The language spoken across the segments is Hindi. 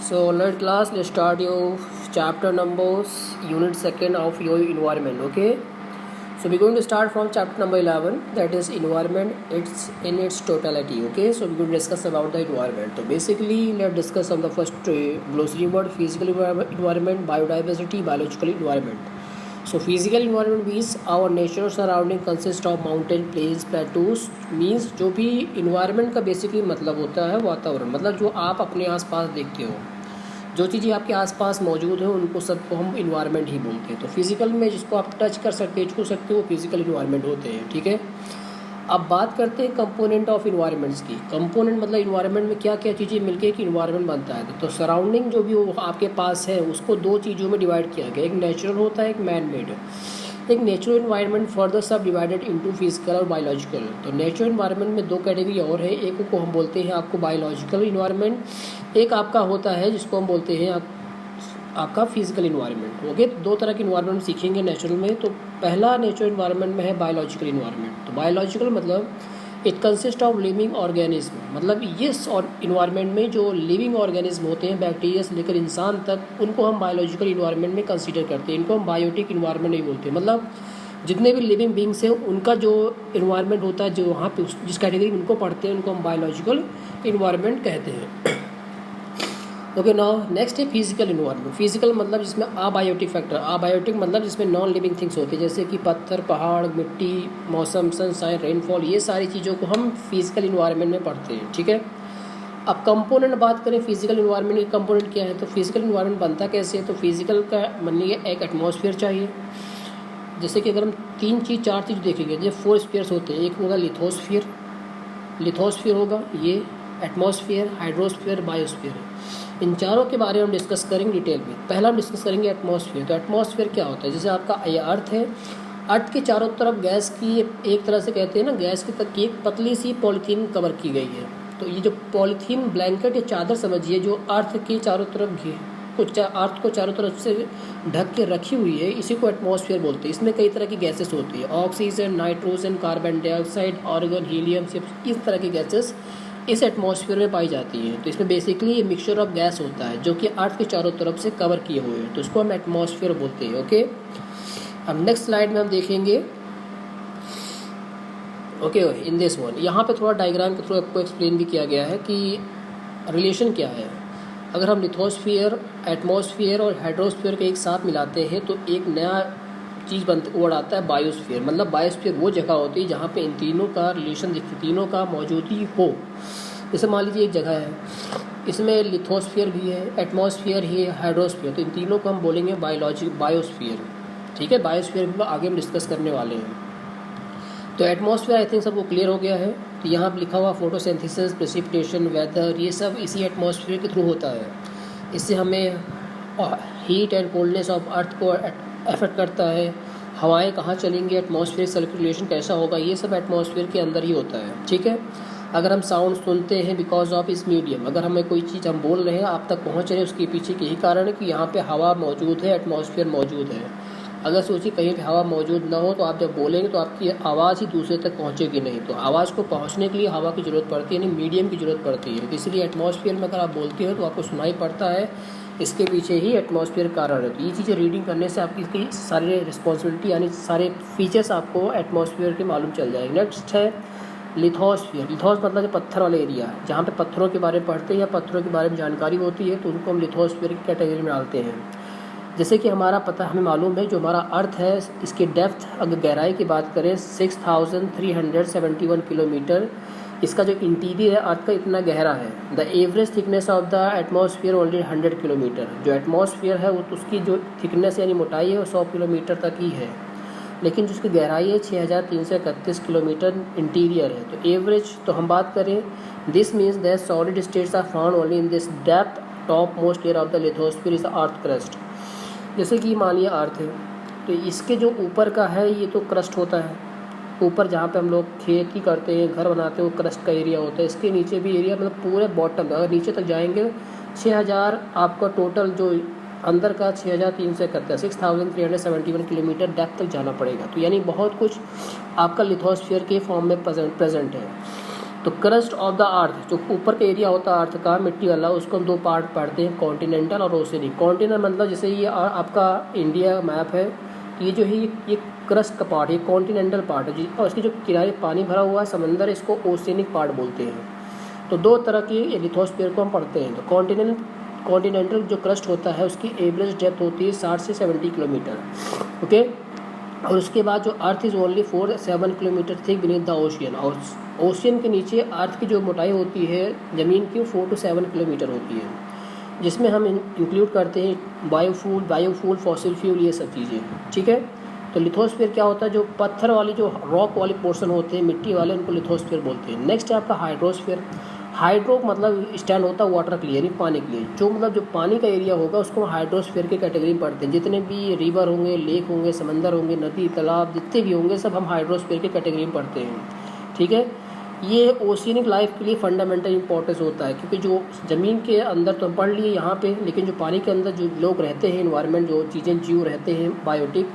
So, alright class, let's start your chapter numbers, unit second of your environment. Okay. So we're going to start from chapter number 11, that is environment. It's in its totality. Okay. So we're going to discuss about the environment. So basically, let's discuss on the first glossary word: physical environment, biodiversity, biological environment. So physical environment means our natural surrounding consist of mountain, plains, plateaus. means जो भी environment का basically मतलब होता है वातावरण, मतलब जो आप अपने आसपास देखते हो, जो चीज़ें आपके आसपास मौजूद हैं उनको सबको हम इन्वायरमेंट ही बोलते हैं. तो फिजिकल में जिसको आप टच कर सकते हैं, छू सकते हो, वो फिजिकल इन्वायरमेंट होते हैं. ठीक है. अब बात करते हैं कंपोनेंट ऑफ इन्वायरमेंट्स की. कंपोनेंट मतलब इन्वायरमेंट में क्या क्या चीज़ें मिलके एक इन्वायरमेंट बनता है. तो सराउंडिंग जो भी वो आपके पास है उसको दो चीज़ों में डिवाइड किया गया. एक नेचुरल होता है, एक मैन मेड. एक नेचुरल इन्वायरमेंट फर्दर सब डिवाइडेड इनटू फिजिकल और बायोलॉजिकल. तो नेचुरल इन्वायरमेंट में दो कैटेगरी और है. एक को हम बोलते हैं आपको बायोलॉजिकल इन्वायरमेंट, एक आपका होता है जिसको हम बोलते हैं आपका फिजिकल इन्वायरमेंट. ओके. दो तरह के इन्वायरमेंट सीखेंगे नेचुरल में. तो पहला नेचुरल इन्वायरमेंट में है बायोलॉजिकल इन्वायरमेंट. तो बायोलॉजिकल मतलब it consist of living organism. मतलब इस और इन्वायरमेंट में जो लिविंग ऑर्गेनिज्म होते हैं, बैक्टीरिया से लेकर इंसान तक, उनको हम बायोलॉजिकल इन्वायरमेंट में कंसीडर करते हैं. इनको हम बायोटिक इन्वायरमेंट नहीं बोलते. मतलब जितने भी लिविंग बींग्स हैं उनका जो इन्वायरमेंट होता है, जो वहाँ पे जिस कैटेगरी में उनको पढ़ते हैं, उनको हम बायोलॉजिकल इन्वायरमेंट कहते हैं. ओके. नाउ नेक्स्ट है फिजिकल इन्वायरमेंट. फिजिकल मतलब जिसमें अबायोटिक फैक्टर. अबायोटिक मतलब जिसमें नॉन लिविंग थिंग्स होती है, जैसे कि पत्थर, पहाड़, मिट्टी, मौसम, सनशाइन, रेनफॉल, ये सारी चीज़ों को हम फिजिकल इन्वायरमेंट में पढ़ते हैं. ठीक है. अब कंपोनेंट बात करें फिजिकल इन्वायरमेंट के, कंपोनेंट क्या है. तो फिजिकल इन्वायरमेंट बनता कैसे है. तो फिजिकल का मान लीजिए एक एटमॉस्फेयर चाहिए. जैसे कि अगर हम चार चीज़ देखेंगे, जैसे 4 स्फीयर्स होते हैं. एक होगा लिथोस्फीयर होगा, ये एटमॉस्फेयर, हाइड्रोस्फीयर, बायोस्फीयर. इन चारों के बारे में हम डिस्कस करेंगे डिटेल में. पहला हम डिस्कस करेंगे एटमॉस्फेयर. तो एटमॉस्फेयर क्या होता है. जैसे आपका ये अर्थ है, अर्थ के चारों तरफ गैस की एक तरह से कहते हैं ना, गैस की तक की एक पतली सी पॉलीथीन कवर की गई है. तो ये जो पॉलीथीन ब्लैंकेट या चादर समझिए, जो अर्थ के चारों तरफ अर्थ को चारों तरफ से ढक के रखी हुई है, इसी को एटमॉस्फेयर बोलते हैं. इसमें कई तरह की गैसेस होती है. Oxygen, nitrogen, carbon dioxide, argon, helium, इस तरह की गैसेस इस एटमॉस्फेयर में पाई जाती है. तो इसमें बेसिकली ये मिक्सचर ऑफ गैस होता है जो कि अर्थ के चारों तरफ से कवर किए हुए हैं. तो इसको हम एटमॉस्फेयर बोलते हैं. ओके. अब नेक्स्ट स्लाइड में हम देखेंगे. ओके. इन दिस वन यहाँ पे थोड़ा डायग्राम के थ्रू आपको एक्सप्लेन भी किया गया है कि रिलेशन क्या है. अगर हम लिथोस्फीयर, एटमॉस्फेयर और हाइड्रोस्फीयर के एक साथ मिलाते हैं तो एक नया चीज़ वर्ड आता है बायोस्फीयर. मतलब बायोस्फीयर वो जगह होती है जहाँ पे इन तीनों का रिलेशन, तीनों का मौजूदगी हो. जैसे मान लीजिए एक जगह है, इसमें लिथोस्फीयर भी है, एटमॉस्फेयर ही है, हाइड्रोस्फीयर. तो इन तीनों को हम बोलेंगे बायोस्फीयर. ठीक है. बायोस्फीयर भी आगे हम डिस्कस करने वाले हैं. तो एटमॉस्फेयर आई थिंक सबको क्लियर हो गया है. तो यहाँ पर लिखा हुआ फोटोसिंथेसिस, प्रेसिपिटेशन, वेदर, ये सब इसी एटमॉस्फेयर के थ्रू होता है. इससे हमें heat and coldness of earth को एफेक्ट करता है. हवाएं कहाँ चलेंगी, एटमॉस्फेयर सर्कुलेशन कैसा होगा, ये सब एटमॉस्फेयर के अंदर ही होता है. ठीक है. अगर हम साउंड सुनते हैं बिकॉज ऑफ इस मीडियम, अगर हमें कोई चीज़ हम बोल रहे हैं आप तक पहुँच रहे हैं, उसके पीछे यही कारण है कि यहाँ पे हवा मौजूद है, एटमॉस्फेयर मौजूद है. अगर सोचिए कहीं पे हवा मौजूद ना हो तो आप जब बोलेंगे तो आपकी आवाज़ ही दूसरे तक पहुँचेगी नहीं. तो आवाज़ को पहुँचने के लिए हवा की ज़रूरत पड़ती है, यानी मीडियम की ज़रूरत पड़ती है. इसलिए एटमॉस्फेयर में अगर आप बोलते हो तो आपको सुनाई पड़ता है, इसके पीछे ही एटमॉस्फेयर कारण है. तो ये चीज़ें रीडिंग करने से आपकी सारे रिस्पॉन्सिबिलिटी यानी सारे फीचर्स आपको एटमॉस्फेयर के मालूम चल जाएंगे. नेक्स्ट है लिथोस्फीयर. लिथोस मतलब पत्थर वाला एरिया है, जहाँ पे पत्थरों के बारे में पढ़ते हैं या पत्थरों के बारे में जानकारी होती है, तो उनको हम लिथोस्फीयर की कैटेगरी में डालते हैं. जैसे कि हमें मालूम है जो हमारा अर्थ है, इसकी डेप्थ अगर गहराई की बात करें 6371 किलोमीटर. इसका जो इंटीरियर है अर्थ का इतना गहरा है. The average thickness of the atmosphere only 100 kilometre. जो एटमॉस्फेयर है वो उसकी जो थिकनेस यानी मोटाई है वो 100 किलोमीटर तक ही है, लेकिन जिसकी गहराई है 6331 किलोमीटर इंटीरियर है. तो एवरेज तो हम बात करें, this means that solid states are found only in this depth. Top most layer of the lithosphere is the earth crust. जैसे कि मान लिया अर्थ है, तो इसके जो ऊपर का है ये तो क्रस्ट होता है. ऊपर जहाँ पे हम लोग खेती करते हैं, घर बनाते हैं, वो क्रस्ट का एरिया होता है. इसके नीचे भी एरिया, मतलब पूरे बॉटम अगर नीचे तक जाएंगे 6000 आपका टोटल जो अंदर का 6371 किलोमीटर डेप्थ तक जाना पड़ेगा. तो यानी बहुत कुछ आपका लिथोस्फीयर के फॉर्म में प्रेजेंट है. तो क्रस्ट ऑफ द अर्थ, जो ऊपर का एरिया होता है अर्थ का मिट्टी वाला, उसको हम दो पार्ट पढ़ते हैं, कॉन्टिनेंटल और ओशियनिक। कॉन्टिनेंटल मतलब जैसे ये आपका इंडिया मैप है, ये जो है ये क्रस्ट का पार्ट, ये कॉन्टिनेंटल पार्ट है, और इसके जो किनारे पानी भरा हुआ है समंदर, इसको ओशियनिक पार्ट बोलते हैं। तो दो तरह के लिथोस्फीयर को हम पढ़ते हैं। तो कॉन्टिनेंटल जो क्रस्ट होता है उसकी एवरेज डेप्थ होती है 60 से 70 किलोमीटर, ओके। और उसके बाद जो earth is only 4-7 kilometre thick beneath the ocean, और ओशियन के नीचे अर्थ की जो मोटाई होती है ज़मीन की 4 to 7 किलोमीटर होती है, जिसमें हम इंक्लूड करते हैं बायोफ्यूल, फॉसिल फ्यूल, ये सब चीज़ें, ठीक है। तो लिथोस्फीयर क्या होता है, जो पत्थर वाली जो रॉक वाले पोर्शन होते हैं मिट्टी वाले, उनको लिथोस्फीयर बोलते हैं। नेक्स्ट है आपका हाइड्रोस्फीयर। हाइड्रो मतलब स्टैंड होता है वाटर के लिए, यानी पानी के लिए, जो मतलब जो पानी का एरिया होगा उसको हाइड्रोस्फीयर की कैटेगरी में पढ़ते हैं। जितने भी रिवर होंगे, लेक होंगे, समंदर होंगे, नदी तालाब जितने भी होंगे सब हम हाइड्रोस्फीयर की कैटेगरी में पढ़ते हैं, ठीक है। ये ओशियनिक लाइफ के लिए फंडामेंटल इंपॉर्टेंस होता है, क्योंकि जो ज़मीन के अंदर तो हम पढ़ लिए यहाँ पे, लेकिन जो पानी के अंदर जो लोग रहते हैं, इन्वायरमेंट जो चीज़ें जीव रहते हैं बायोटिक,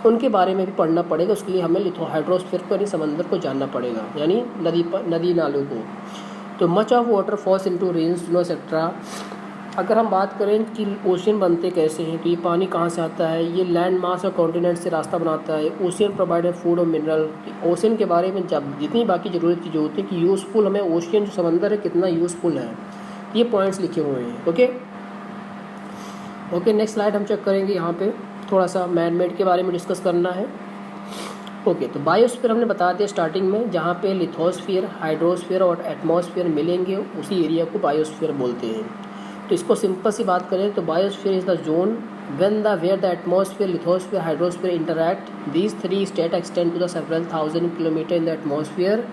उनके बारे में भी पढ़ना पड़ेगा। उसके लिए हमें हाइड्रोस्फीयर को यानी समंदर को जानना पड़ेगा, यानी नदी नालों को। तो much of water falls into rains, snow etcetera. अगर हम बात करें कि ओशियन बनते कैसे हैं, तो ये पानी कहाँ से आता है, ये लैंड मास और कॉन्टिनेंट से रास्ता बनाता है। ओशियन प्रोवाइडेड फूड और मिनरल। ओशियन के बारे में जब जितनी बाकी ज़रूरत चीज़ें होती हैं कि यूज़फुल, हमें ओशियन जो समंदर है कितना यूज़फुल है, ये पॉइंट्स लिखे हुए हैं, ओके। नेक्स्ट स्लाइड हम चेक करेंगे। यहाँ पे थोड़ा सा मैन मेड के बारे में डिस्कस करना है, ओके। तो बायोस्फीयर हमने बता दिया स्टार्टिंग में, जहाँ पे लिथोस्फीयर, हाइड्रोस्फीयर और एटमॉस्फेयर मिलेंगे उसी एरिया को बायोस्फीयर बोलते हैं। तो इसको सिंपल सी बात करें तो biosphere is the zone where the atmosphere, lithosphere, hydrosphere interact, these three state extend to the several thousand kilometre in the atmosphere,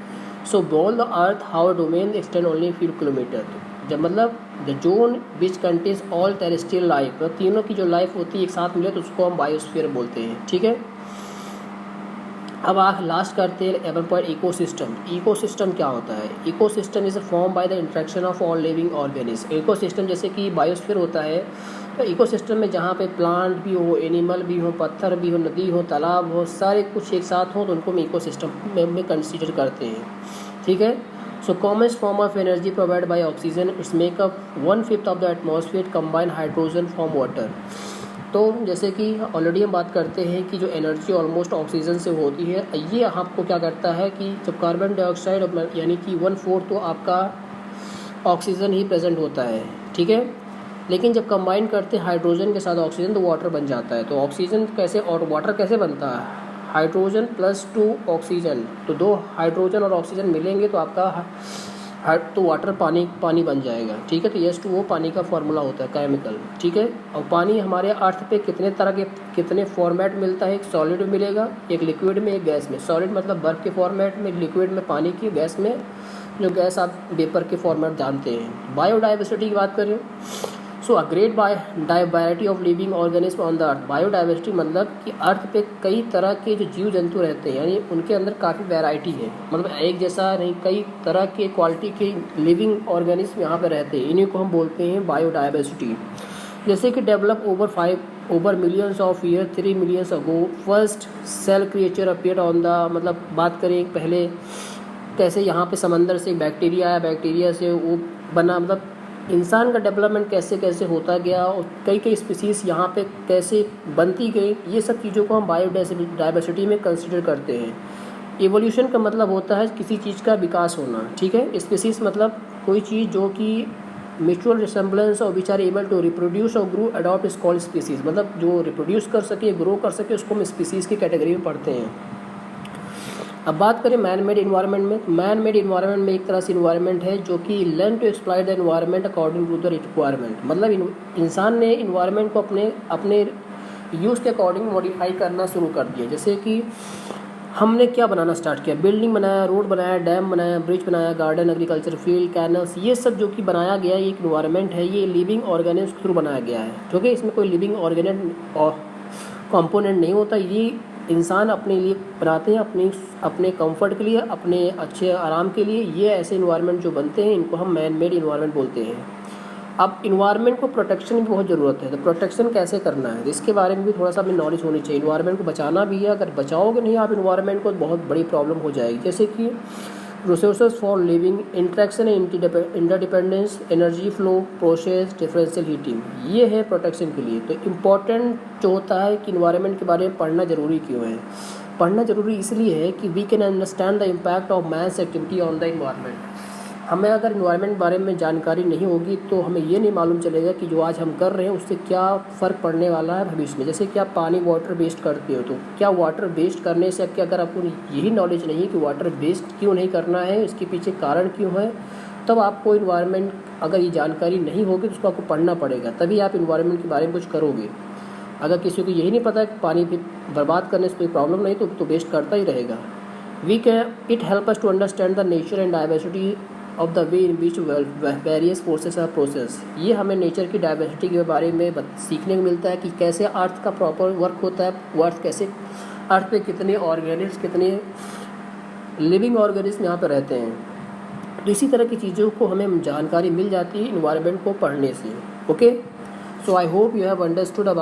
so below the earth how domain extend only few kilometre. जब मतलब the zone which contains all terrestrial life, तीनों की जो लाइफ होती है एक साथ मिले तो उसको हम बायोस्फीयर बोलते हैं, ठीक है। अब आप लास्ट करते हैं 11 पॉइंट इकोसिस्टम। इकोसिस्टम क्या होता है? Ecosystem is form by the interaction of all living organism. Ecosystem जैसे कि बायोस्फीयर होता है, तो इकोसिस्टम में जहाँ पे प्लांट भी हो, एनिमल भी हो, पत्थर भी हो, नदी हो, तालाब हो, सारे कुछ एक साथ हो तो उनको हम इकोसिस्टम में कंसिडर करते हैं, ठीक है। So commonest form of energy provide by oxygen, it's makeup 1/5 of the atmosphere combined hydrogen from water. तो जैसे कि ऑलरेडी हम बात करते हैं कि जो एनर्जी ऑलमोस्ट ऑक्सीजन से होती है, ये आपको क्या करता है कि जब कार्बन डाइऑक्साइड यानी कि 1/4 तो आपका ऑक्सीजन ही प्रेजेंट होता है, ठीक है। लेकिन जब कंबाइन करते हैं हाइड्रोजन के साथ ऑक्सीजन तो वाटर बन जाता है। तो ऑक्सीजन कैसे और वाटर कैसे बनता है? हाइड्रोजन +2 ऑक्सीजन, तो 2 हाइड्रोजन और ऑक्सीजन मिलेंगे तो आपका तो वाटर पानी बन जाएगा, ठीक है। तो H2O पानी का फॉर्मूला होता है केमिकल, ठीक है। और पानी हमारे अर्थ पे कितने फॉर्मेट मिलता है? एक सॉलिड में मिलेगा, एक लिक्विड में, एक गैस में। सॉलिड मतलब बर्फ के फॉर्मेट में, लिक्विड में पानी की, गैस में जो गैस आप वेपर के फॉर्मेट जानते हैं। बायोडाइवर्सिटी की बात करें, so a great variety of living organism on the earth. Biodiversity मतलब कि अर्थ पे कई तरह के जो जीव जंतु रहते हैं, यानी उनके अंदर काफ़ी वैरायटी है, मतलब एक जैसा नहीं, कई तरह के क्वालिटी के लिविंग ऑर्गेनिज्म यहाँ पे रहते हैं। इन्हीं को हम बोलते हैं बायोडाइवर्सिटी। जैसे कि develop over millions of year, 3 millions ago first cell creature appeared on the, मतलब बात करें पहले कैसे यहाँ पे समंदर से एक बैक्टीरिया आया, बैक्टीरिया से वो बना, मतलब इंसान का डेवलपमेंट कैसे कैसे होता गया और कई स्पीसीज यहाँ पे कैसे बनती गई, ये सब चीज़ों को हम बायोडाइवर्सिटी में कंसिडर करते हैं। एवोल्यूशन का मतलब होता है किसी चीज़ का विकास होना, ठीक है। स्पीसीज मतलब कोई चीज़ जो कि म्यूचुअल रिसेम्बलेंस और which are able to reproduce और grow adopt is called species, मतलब जो रिप्रोड्यूस कर सके, ग्रो कर सके, उसको हम स्पीसीज़ की कैटेगरी में पढ़ते हैं। अब बात करें मैन मेड इन्वायरमेंट में। मैन मेड इन्वायरमेंट में एक तरह से इन्वायरमेंट है जो कि learn to exploit the environment according to the requirement, मतलब इंसान ने इन्वायरमेंट को अपने यूज़ के अकॉर्डिंग मॉडिफाई करना शुरू कर दिया। जैसे कि हमने क्या बनाना स्टार्ट किया, बिल्डिंग बनाया, रोड बनाया, डैम बनाया, ब्रिज बनाया, गार्डन, एग्रीकल्चर फील्ड, कैनल्स, ये सब जो कि बनाया गया ये एक इन्वायरमेंट है, ये लिविंग ऑर्गेनिज्म के थ्रू बनाया गया है, क्योंकि इसमें कोई लिविंग कंपोनेंट नहीं होता। ये इंसान अपने लिए बनाते हैं, अपने कंफर्ट के लिए, अपने अच्छे आराम के लिए। ये ऐसे इन्वायरमेंट जो बनते हैं इनको हम मैन मेड इन्वायरमेंट बोलते हैं। अब इन्वायरमेंट को प्रोटेक्शन की बहुत ज़रूरत है, तो प्रोटेक्शन कैसे करना है इसके बारे में भी थोड़ा सा हमें नॉलेज होनी चाहिए। इन्वायरमेंट को बचाना भी है, अगर बचाओगे नहीं आप इन्वायरमेंट को बहुत बड़ी प्रॉब्लम हो जाएगी। जैसे कि resources for living, interaction interdependence, energy flow, process, differential heating, ये है प्रोटेक्शन के लिए। तो इम्पॉर्टेंट जो होता है कि इन्वायरमेंट के बारे में पढ़ना ज़रूरी क्यों है। पढ़ना ज़रूरी इसलिए है कि we can understand the impact of man's activity on the environment. हमें अगर इन्वायरमेंट के बारे में जानकारी नहीं होगी तो हमें ये नहीं मालूम चलेगा कि जो आज हम कर रहे हैं उससे क्या फ़र्क पड़ने वाला है भविष्य में। जैसे कि आप पानी वाटर वेस्ट करते हो, तो क्या वाटर वेस्ट करने से क्या, अगर आपको यही नॉलेज नहीं कि वाटर वेस्ट क्यों नहीं करना है, इसके पीछे कारण क्यों है, तब आपको इन्वायरमेंट, अगर ये जानकारी नहीं होगी तो उसको आपको पढ़ना पड़ेगा, तभी आप इन्वायरमेंट के बारे में कुछ करोगे। अगर किसी को यही नहीं पता है कि पानी बर्बाद करने से कोई प्रॉब्लम नहीं तो वेस्ट करता ही रहेगा। We can it help us to understand the nature and diversity of the way in which various forces are process. ये हमें नेचर की डाइवर्सिटी के बारे में सीखने को मिलता है कि कैसे अर्थ का प्रॉपर वर्क होता है, अर्थ कैसे, अर्थ पे कितने ऑर्गेनिज्म, कितने लिविंग ऑर्गेनिज्म यहाँ पर रहते हैं। तो इसी तरह की चीज़ों को हमें जानकारी मिल जाती है इन्वायरमेंट को पढ़ने से। Okay, so I hope you have understood about